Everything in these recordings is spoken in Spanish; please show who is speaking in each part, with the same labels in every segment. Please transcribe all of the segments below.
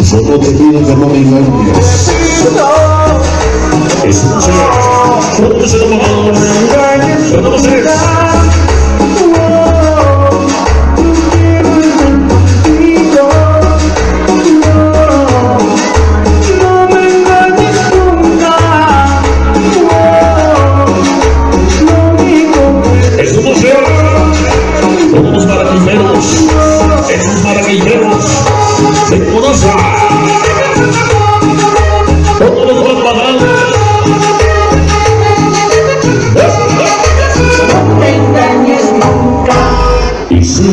Speaker 1: Solo te pido que no me engañes. Escucha, ¿cuánto se toma? ¿Cuánto se es? Todos maravilleros, esos maravilleros, se conocen, todos los van pagando.
Speaker 2: No te engañes nunca.
Speaker 1: Y sí,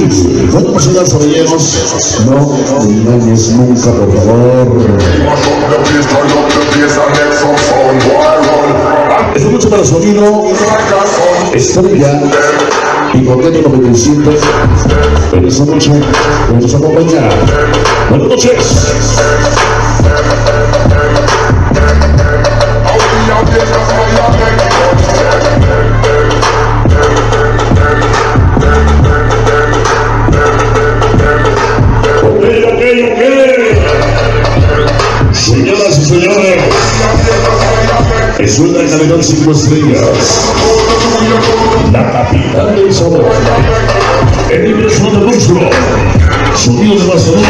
Speaker 1: vamos a dar caballeros, no te engañes nunca, por favor. Es mucho para sonido, estrella. Y Contento 97, en esta noche nos acompaña. Buenas noches. Ok. Señoras y señores, es una calidad 5 estrellas. La capital del sabor, el impresor de monstruo, sonido de Barcelona.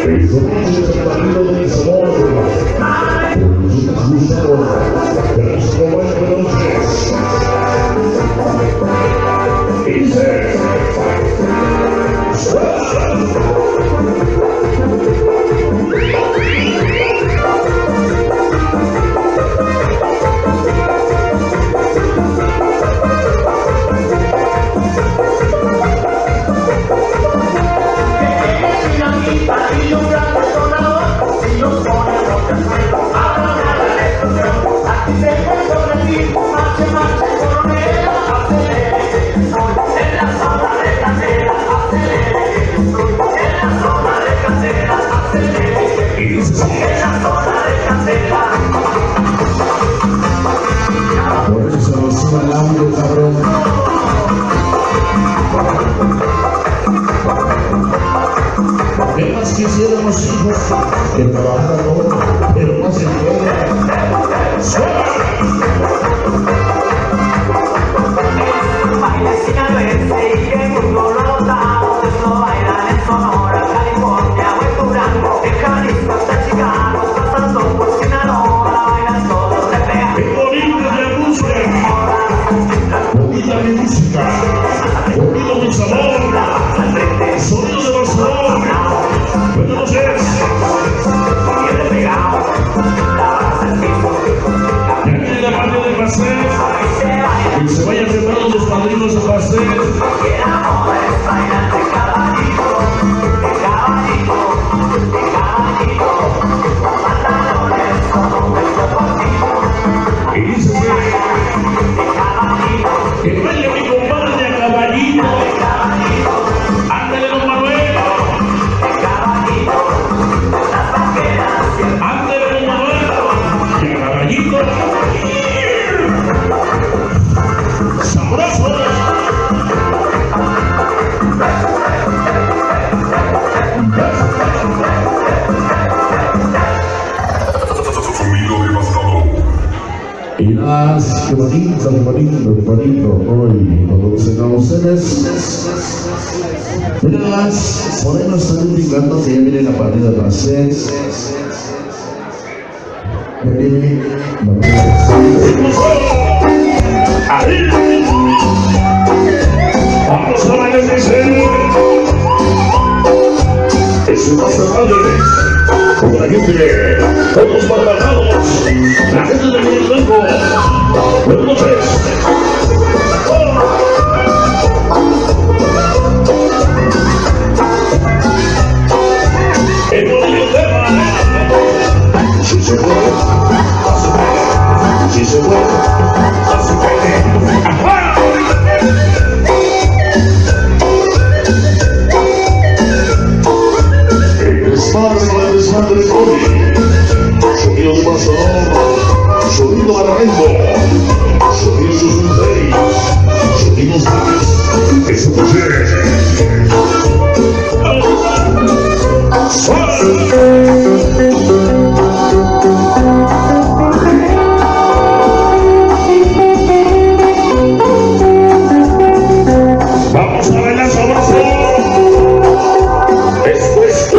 Speaker 1: El sonido del partido del sabor. Pero como buenas noches. Y dice. Por eso se nos suma el audio, cabrón. ¿Qué más quisieran los hijos? Que trabajaran hoy, pero no se puede.
Speaker 3: Baila sin alberse y que el mundo lo ha notado. Eso bailan en Sonora, California o en Durango, en Jalisco hasta Chicago, pasando por Sinaloa, bailan todos de pega.
Speaker 1: ¡Qué bonita la música! Bonita mi música, bonito mi sabor, sonido de Barcelona. Buenas noches.
Speaker 3: Y el pegado, la baja al piso,
Speaker 1: Ya viene la parte del pastel.
Speaker 3: ahí se baila.
Speaker 1: Que se vayan preparando los padrinos del pastel.
Speaker 3: Porque la moda es bailar de caballito, de caballito, de caballito, con pantalones como un vestido cortito,
Speaker 1: Y dice
Speaker 3: de caballito,
Speaker 1: que baile mi compadre de a caballito.
Speaker 3: de caballito,
Speaker 1: Ándale, don Manuel.
Speaker 3: de caballito, las vaqueras y el
Speaker 1: Ándale, don Manuel. De a caballito. ¡Sabroso!
Speaker 4: Sonido devastador.
Speaker 1: Y más, qué bonito, qué bonito, qué bonito. Hoy conocen a ustedes. Miren más, por ahí nos están indicando que ya viene la partida de las 6. Ya viene la partida de las 6. ¡Ahí! ¡Vamos a bailar de serio! Es un más grande. Con la gente, todos malvados, la gente de Río Blanco. Buenas noches. El bonito tema. Si se puede, si se puede, así que. ¡Ajá! El desmadre hoy. Sonido de Barcelona, sonido barrendo, sonido de sonidos de eso vamos a bailar sabroso. Esto es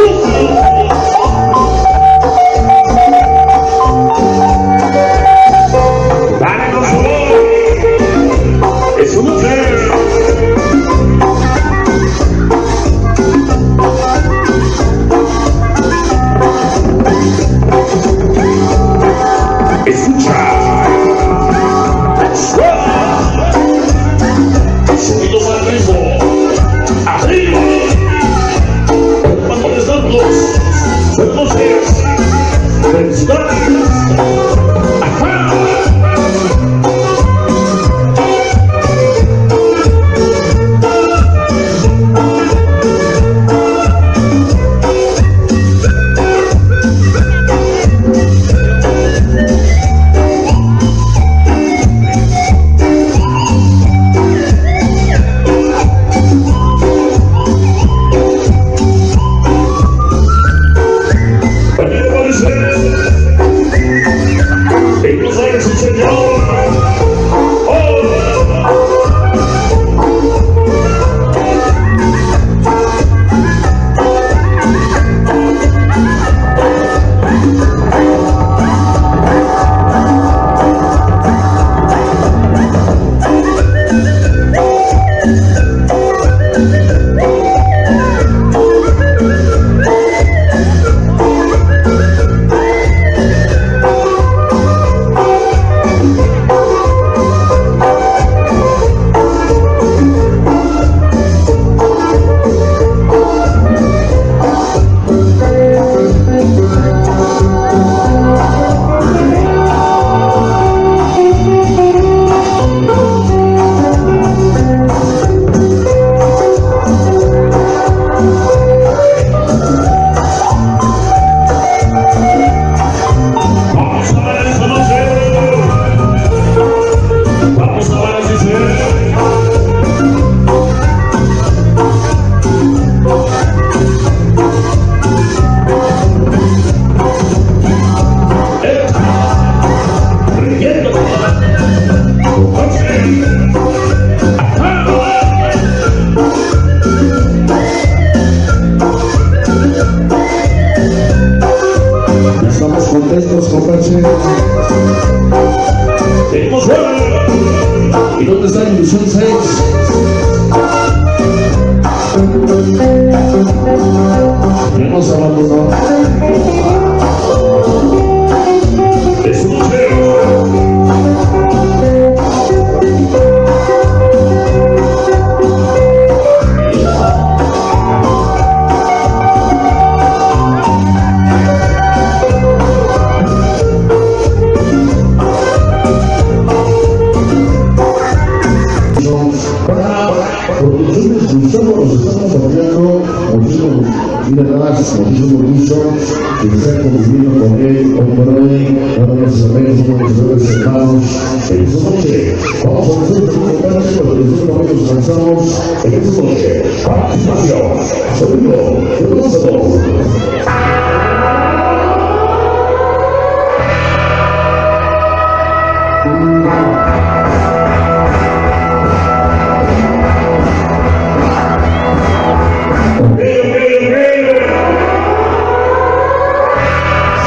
Speaker 1: dale con su voz. Es un mujer. Escucha. Sonido al ritmo. Arriba. Cuando les damos. Buenos días. Felicidades. Ajá. ¿Qué le parece? Estamos contentos, compadre. Tenemos fuera. ¿Y dónde está Ilusión 6? Ya nos abandonó. Es un museo. Producciones Gustavo, nos estamos apoyando, muchísimo gusto que estar conviviendo con él hoy por hoy, nada más y menos somos los hermanos. En esta noche vamos a hacer un compadre, cuando nosotros nos lanzamos en esta noche, participación, sonido, de Lázaro.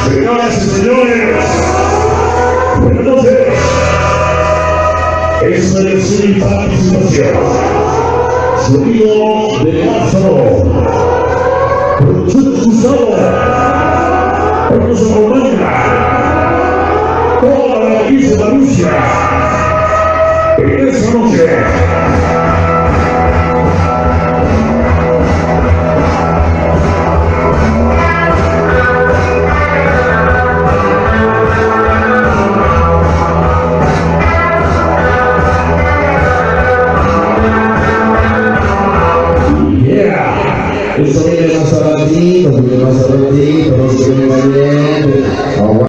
Speaker 1: Señoras y señores, buenas noches. Esta es mi participación. Sonido de Lázaro. Producciones Gustavo. Hoy nos acompaña toda la Iglesia de la Lucia. En esta noche.